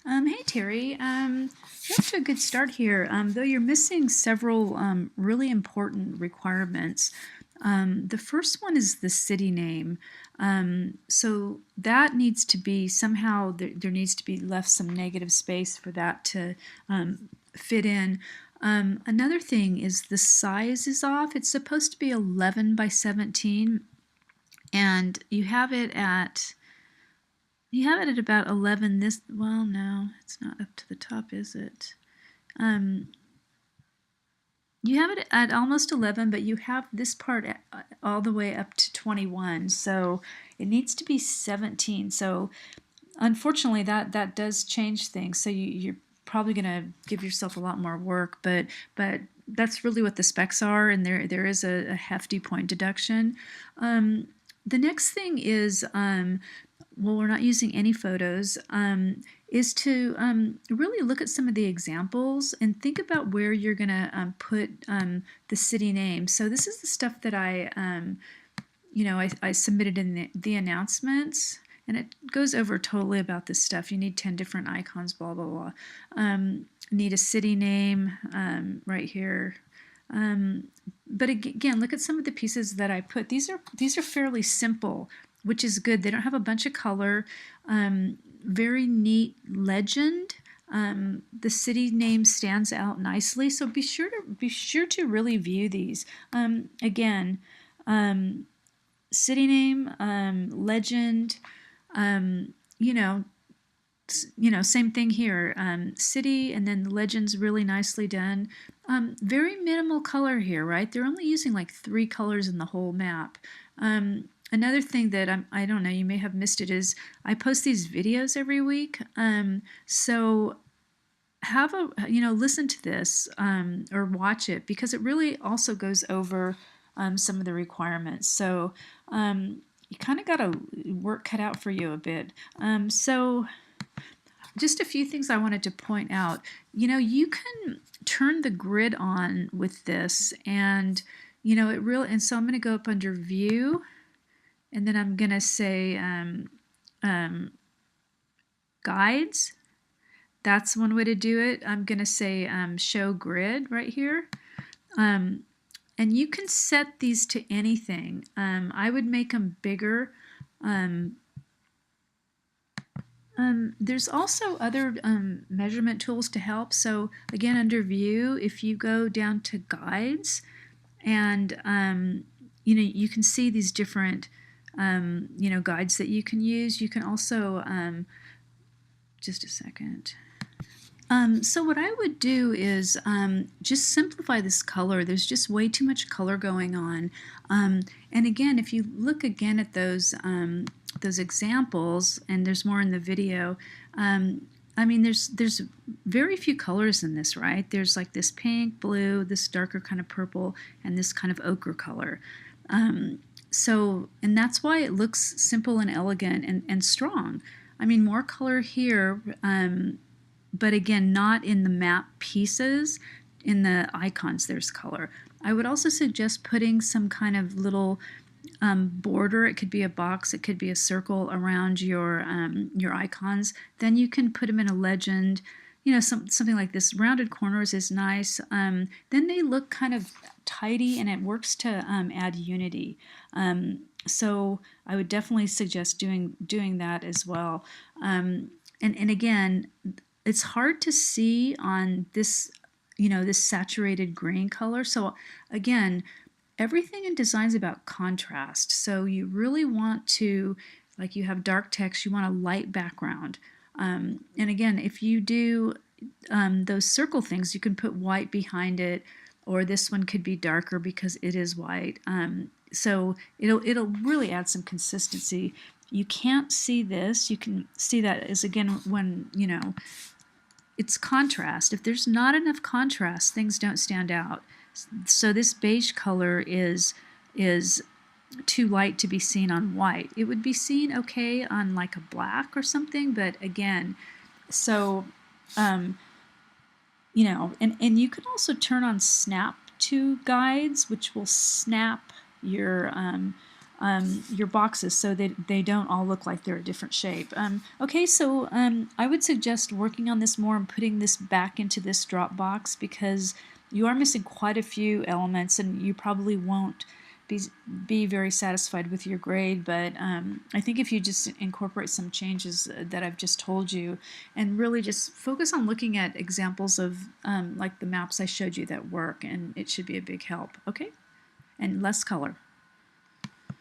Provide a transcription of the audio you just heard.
Hey Terry, you're off to a good start here. Though you're missing several really important requirements. The first one is the city name. So that needs to be somehow, there needs to be left some negative space for that to fit in. Another thing is the size is off. It's supposed to be 11 by 17, and you have it at about 11. Well, no, it's not up to the top, is it? Um, you have it at almost 11, but you have this part all the way up to 21. So it needs to be 17. So unfortunately, that does change things. So you're probably going to give yourself a lot more work, but that's really what the specs are, and there is a hefty point deduction. The next thing is, well, we're not using any photos, is to really look at some of the examples and think about where you're going to put the city name. So this is the stuff that I submitted in the announcements, and it goes over totally about this stuff. You need 10 different icons, blah, blah, blah. Need a city name right here. But again, look at some of the pieces that I put. These are fairly simple, which is good. They don't have a bunch of color. Very neat legend. The city name stands out nicely, so be sure to really view these. Again, city name, legend. You know, same thing here. City, and then the legend's really nicely done. Very minimal color here, right? They're only using like 3 colors in the whole map. Another thing that I don't know, you may have missed it, is I post these videos every week. So listen to this or watch it, because it really also goes over some of the requirements. So you kind of got a work cut out for you a bit. So just a few things I wanted to point out. You can turn the grid on with this, and and so I'm going to go up under View, and then I'm going to say Guides. That's one way to do it. I'm going to say Show Grid right here. And you can set these to anything. I would make them bigger. There's also other measurement tools to help. So again, under View, if you go down to Guides, and you can see these different guides that you can use. You can also just a second. So what I would do is just simplify this color. There's just way too much color going on. And again, if you look again at those examples, and there's more in the video, I mean, there's very few colors in this, right? There's like this pink, blue, this darker kind of purple, and this kind of ochre color. And that's why it looks simple and elegant and strong. I mean, more color here, but again, not in the map pieces. In the icons, there's color. I would also suggest putting some kind of little border. It could be a box, it could be a circle around your icons. Then you can put them in a legend. Something like this. Rounded corners is nice. Then they look kind of tidy, and it works to add unity. So I would definitely suggest doing that as well. And again, it's hard to see on this, this saturated green color. So again, everything in design is about contrast. So you really want to, like, you have dark text, you want a light background. And again, if you do those circle things, you can put white behind it, or this one could be darker because it is white. So it'll really add some consistency. You can't see this. You can see that as, again, when it's contrast. If there's not enough contrast, things don't stand out. So this beige color is too light to be seen on white. It would be seen okay on like a black or something, but again, so and you can also turn on snap to guides, which will snap your your boxes so that they don't all look like they're a different shape. Okay, so I would suggest working on this more and putting this back into this drop box, because you are missing quite a few elements and you probably won't be very satisfied with your grade, but I think if you just incorporate some changes that I've just told you and really just focus on looking at examples of like the maps I showed you that work, and it should be a big help. Okay, and less color.